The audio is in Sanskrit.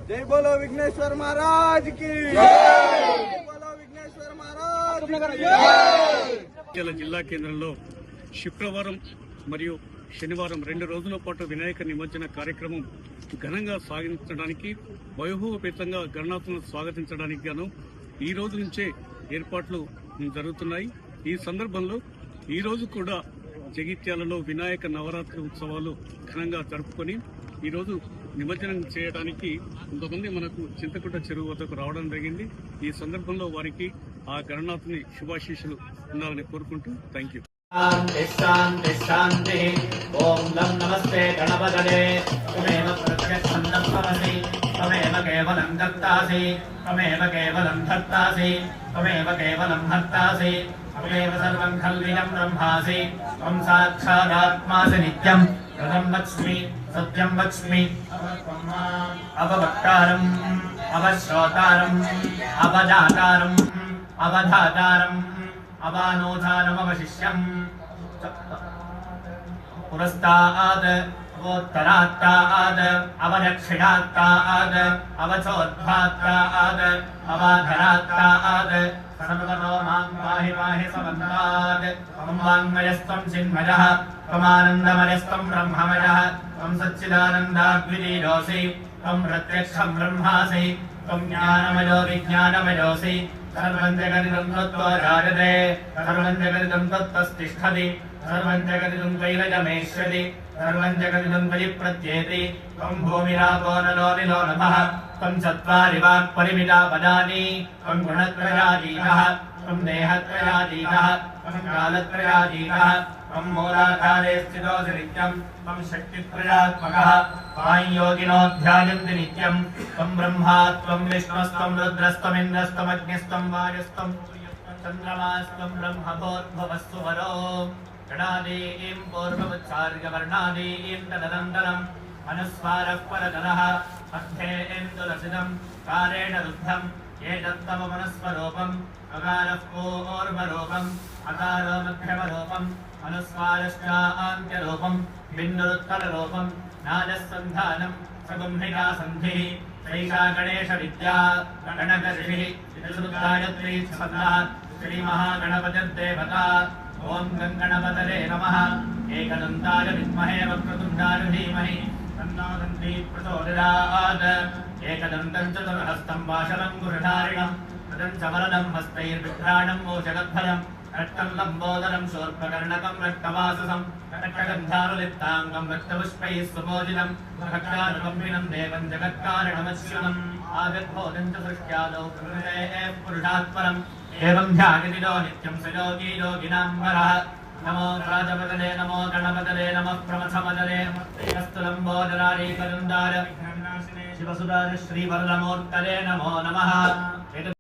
जय बोलो विघ्नेश्वर महाराज की जय बोलो विघ्नेश्वर महाराज జిల్లా కేంద్రంలో శుక్రవారం మరియు శనివారం 2 రోజుల పాటు వినాయక నిమజ్జన కార్యక్రమం ఘనంగా సాగించడానికి వైభవపేతంగా గణనాథులను స్వాగతించడానికి గాను ఈ రోజు నుంచే ఏర్పాట్లు జరుగుతున్నాయి। ఈ సందర్భంలో ఈ రోజు కూడా జగిత్యాలలో వినాయక నవరాత్రి ఉత్సవాలు ఘనంగా జరుపుకొని ఈ రోజు నిమజ్జనం చేయడానికి కొంతమంది మనకు చింతకుంట చెరువు వద్దకు రావడం జరిగింది। ఈ సందర్భంలో వారికి ఆ గణనాథుని శుభాశీస్సులు ఉండాలని కోరుకుంటూ థాంక్యూ। शांति शांति ओम लं नमस्ते गणपतये त्वमेव प्रत्यक्षं दत्तमसि त्वमेव केवलं दत्तासि त्वमेव केवलं धत्तासि त्वमेव केवलं हर्तासि त्वमेव सर्वं खल्विदं ब्रह्मासि त्वं साक्षादात्मासि नित्यं प्रथम वक्ष्मि सत्यं वक्ष्मि अववक्तारम् अवश्रोतारम् अवजातारम् अवधातारम् अवानोधानमवशिष्यम् पुरस्ताद् अवोत्तरात्ताद् अवदक्षिणात्ताद् अवचोद्धात्ताद् अवाधरात्ताद् सर्वतो मां पाहि पाहि समन्ताद् त्वं वाङ्मयस्त्वं चिन्मयः त्वमानन्दमयस्त्वं ब्रह्ममयः त्वं सच्चिदानन्दाद्वितीयोऽसि त्वं प्रत्यक्षं ब्रह्मासि त्वं ज्ञानमयो विज्ञानमयोऽसि सर्वं जगदिदं तत्त्वा राजते सर्वं जगदिदं तत्त्वस्तिष्ठति सर्वं जगदिदं त्वैलजमेष्यति सर्वं जगदिदं त्वयि प्रत्येति त्वं भूमिरापो नलो निलो नभः त्वं चत्वारि वाक्परिमिता पदानि त्वं गुणत्रयातीतः त्वं देहत्रयातीतः त्वं कालत्रयातीतः त्वं मूलाधारे स्थितोऽसि नित्यं त्वं शक्तित्रयात्मकः त्वां योगिनो ध्यायन्ति नित्यं त्वं ब्रह्मा त्वं विष्णुस्त्वं रुद्रस्त्वमिन्द्रस्त्वमग्निस्त्वं वायुस्त्वं चन्द्रमास्त्वं ब्रह्मभूर्भुवस्सु वरो गणादीं पूर्वमुच्चार्यवर्णादीं तदनन्तरम् अनुस्वारः परतरः अर्थेन्दुलसितं कारेण रुद्धम् एतत्तममनस्वरूपम् अकारः पूर्वरूपम् अकारो मध्यमरूपम् अनुस्वारश्चान्त्यरूपम् बिन्दुरुत्तररूपम् नादस्सन्धानम् सगुम्भिका सन्धिः सैषा गणेशविद्या गणकर्षिः गायत्री छन्दः श्रीमहागणपतिर्देवता ॐ गङ्गणपतये नमः। एकदन्ताय विद्महे वक्रतुण्डाय धीमहि तन्नो दन्ती प्रचोदयात्। एकदन्तं चतुर्हस्तं वाशलं गुरुधारिणं तदं च वरदं हस्तैर्बिभ्राणं मोचगद्भयं रक्तं लम्बोदरं शूर्पकर्णकं रक्तवाससं रक्तगन्धारुलिप्ताङ्गं रक्तपुष्पैः सुमोदितं रक्तानुकम्पिनं देवं जगत्कारणमच्युतम् आविर्भूतं च सृष्ट्यादौ प्रकृतेः पुरुषात् परम् एवं ध्यायतिनो नित्यं स योगी योगिनां वरः। नमो राजपतये नमो गणपतये नमः प्रमथमतये नमस्ते लम्बोदराय करुन्दार शिवसुदार श्रीवरदमूर्तये नमो नमः।